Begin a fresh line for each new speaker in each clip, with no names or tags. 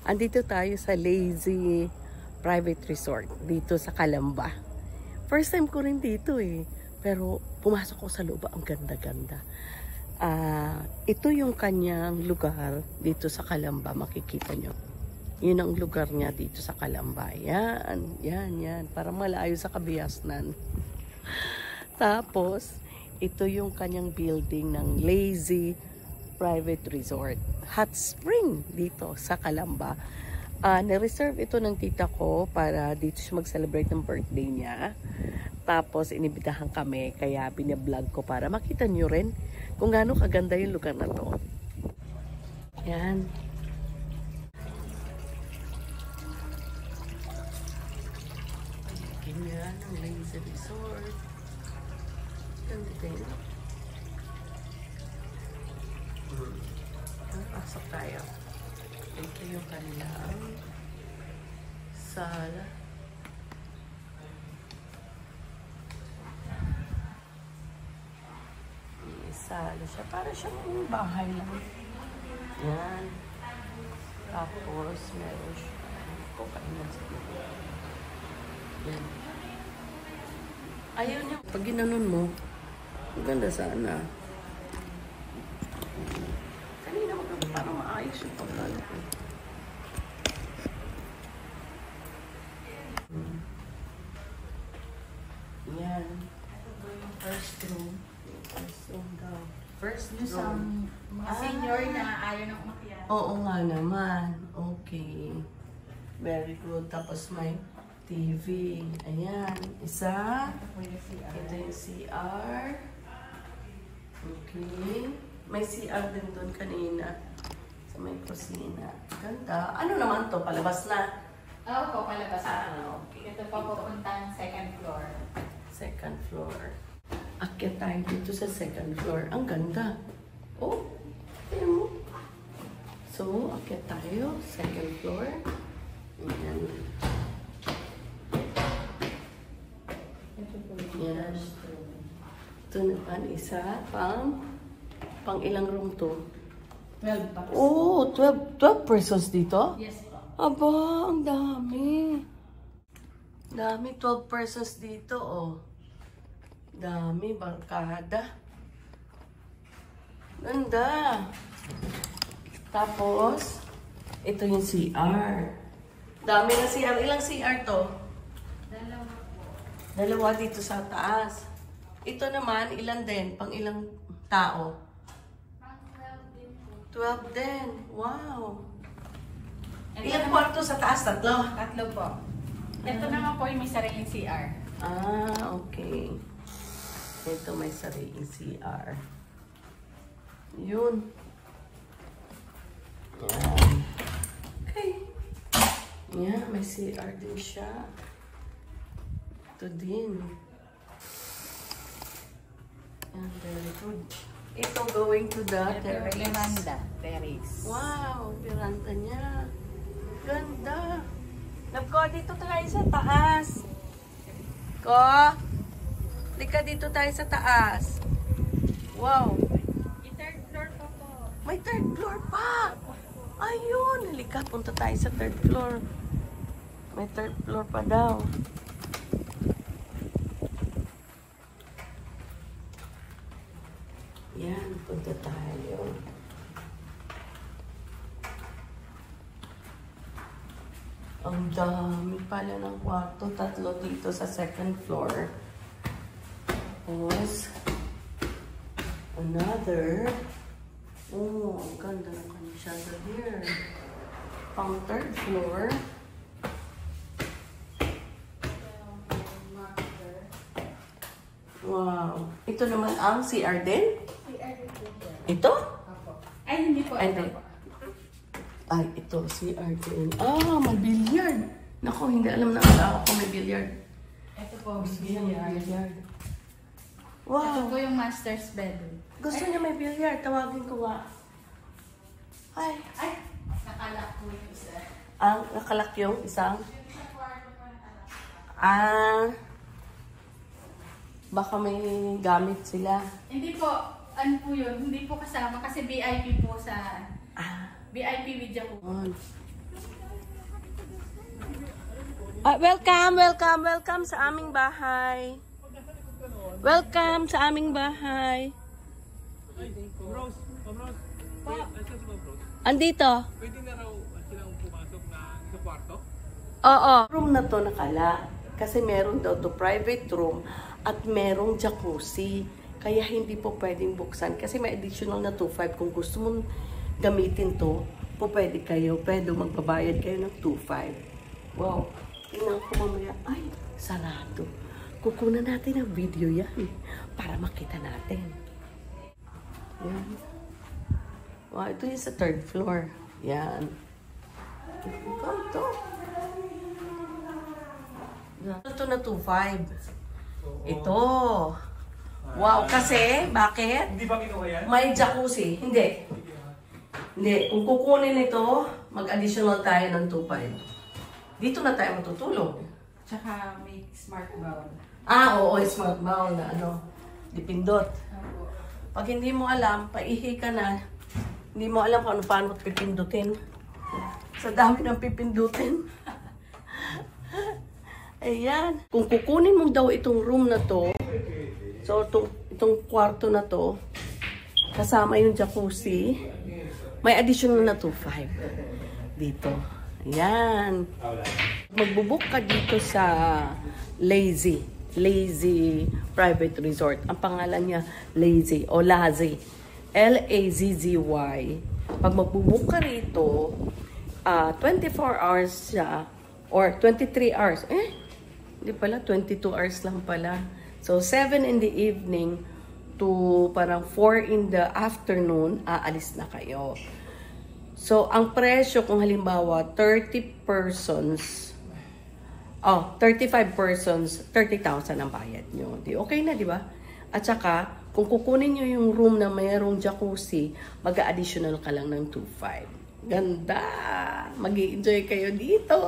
Andito tayo sa Lazy Private Resort dito sa Calamba. First time ko rin dito eh. Pero pumasok ko sa loob, ang ganda-ganda. Ito yung kanyang lugar dito sa Calamba, makikita nyo. Yun ang lugar niya dito sa Calamba. Yan. Para malayo sa Kabiasnan. Tapos, ito yung kanyang building ng Lazy Private Resort. Hot Spring dito sa Calamba. Na-reserve ito ng tita ko para dito siya mag-celebrate ng birthday niya. Tapos, inibitahan kami. Kaya binablog ko para makita nyo rin kung gaano kaganda yung lugar na to. Yan. Ganyan ang Lazy Resort. Ganda din. Pasok tayo. Ito yung kanilang sala. May sala siya. Para siyang bahay lang. Yan. Tapos, meron siya. Kainan sa dito. Yan. Ayaw niya. Pag ginanon mo, maganda sana. Kanina parang maayos yung pagkalit ko. Yan. Ito ba yung first room? First room daw. First room.
Mga senior na ayaw nang umakyat.
Oo nga naman. Okay. Very good. Tapos may TV. Ayan. Isa. Ito yung CR. Okay. May CR din doon kanina. Sa may kusina. Ganda. Ano naman to? Palabas na?
Oo po, palabas na.
Okay.
Ito pa pupuntang second floor.
Second floor. Akyat tayo dito sa second floor. Ang ganda. Oh. Ayan mo. So, akyat tayo. Second floor. Ayan. Yan. Ito naman isa pang ilang room to?
12 pa.
Oh, 12 persons dito?
Yes po.
Aba, ang dami. Dami, 12 persons dito, oh. Dami, barkada. Ganda. Tapos, ito yung CR. Dami na CR. Ilang CR to? Dalawa dito sa taas. Ito naman, ilan din? Pang ilang tao? 12 din. Wow. Ilang kwarto sa taas? Tatlo?
Tatlo po. Ito naman po yung may sariling CR.
Okay. Ito may sariling CR. Yun. Yan. Okay. Yan, may CR din siya. Ito din. Yan, very good. Ito going to the terrace.
Veranda terrace.
Wow, veranda niya. Ganda. Ko, dito tayo sa taas. Ko, lika dito tayo sa taas. Wow.
May third floor pa po.
May third floor pa. Ayun, halika, punta tayo sa third floor. May third floor pa daw. Yan, punta tayo. Ang dami pala ng kwarto. Tatlo dito sa second floor. Tapos, another. Oh, ang ganda ng kanyang chandelier. Pang third floor. Wow. Ito naman ang CR din? Ito?
Ay, hindi po.
Ay,
Ito
hindi.
po.
Ay, ito, CR din. May billiard. Naku, hindi alam na asawa ko may billiard.
Ito po,
Billiard.
Ito
Wow.
po yung master's bedroom.
Gusto niya may billiard. Tawagin ko nga. Ay.
Ay, nakalak po yung isa.
Nakalak yung isang? Baka may gamit sila.
Hindi po, ano po yun, hindi po kasama kasi VIP po sa VIP video po.
Welcome sa aming bahay. Welcome sa aming bahay. Andito.
Pwede na raw silang pumasok na sa kwarto?
Oo. Room na to nakala. Kasi meron daw to private room at merong jacuzzi. Kaya hindi po pwedeng buksan. Kasi may additional na 2.5. Kung gusto mong gamitin to, po pwede kayo. Pwede magbabayad kayo ng 2.5. Wow. Tingnan ko mamaya. Ay, sarado. Kukunan natin ang video yan. Para makita natin. Yan. Wow, ito yung sa 3rd floor. Yan. Ito. Ito na 2.5. Ito. Wow, kasi, bakit?
Hindi ba kinuha yan?
May jacuzzi. Hindi. Hindi. Kung kukunin ito, mag-additional tayo ng 2.5. Dito na tayo matutulog.
Tsaka may smart bowl.
Oo, smart bowl na dipindot. Pag hindi mo alam, paihi ka na, hindi mo alam kung paano pipindutin. Sa dami ng pipindutin. Ayan. Kung kukunin mo daw itong room na to, so itong kwarto na to, kasama yung jacuzzi, may additional na 2.5 dito. Ayan. Magbubuk ka dito sa Lazy Private Resort. Ang pangalan niya Lazy o Lazy. L-A-Z-Z-Y. Pag magbubuk ka rito, 24 hours siya or 23 hours. Hindi pala, 22 hours lang pala. So, 7 in the evening to parang 4 in the afternoon, aalis na kayo. So, ang presyo kung halimbawa 35 persons, 30,000 ang bayad nyo. Di okay na, di ba? At saka, kung kukunin nyo yung room na mayroong jacuzzi, mag-additional ka lang ng 2.5. Ganda! Mag-i-enjoy kayo dito!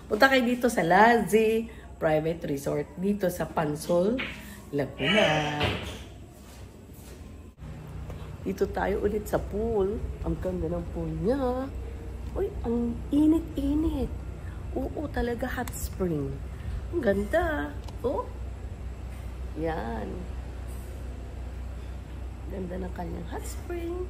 Punta kayo dito sa Lazy Private Resort, dito sa Pansol, Laguna. Dito tayo ulit sa pool. Ang ganda ng pool niya. Uy, ang init-init. Oo, talaga hot spring. Ang ganda. Oh. Yan. Ganda ng kanyang hot spring.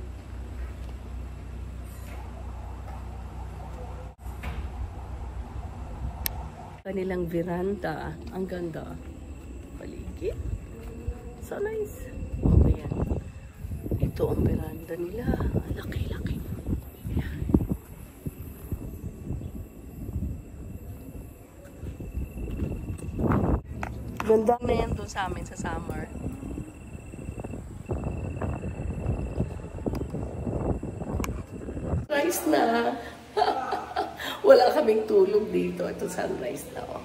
Kanilang veranda. Ang ganda. Paligid. So nice. Okay, yan. Ito ang veranda nila. Laki-laki. Ayan. Ganda na yan doon sa amin sa summer. Sunrise na. Wala kaming tulog dito. Ito sunrise na. Oh.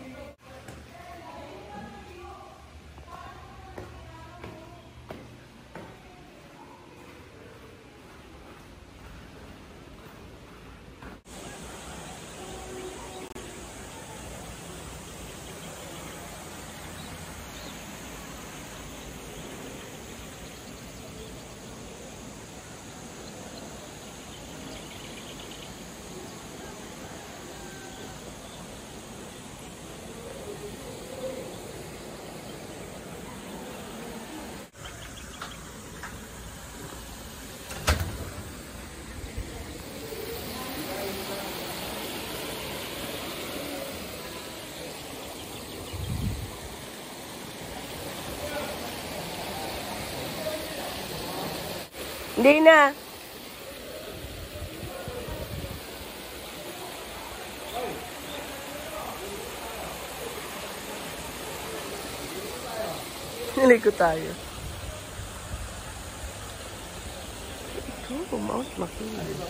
Hindi na. Niliko tayo. Ito, Mount Makiling.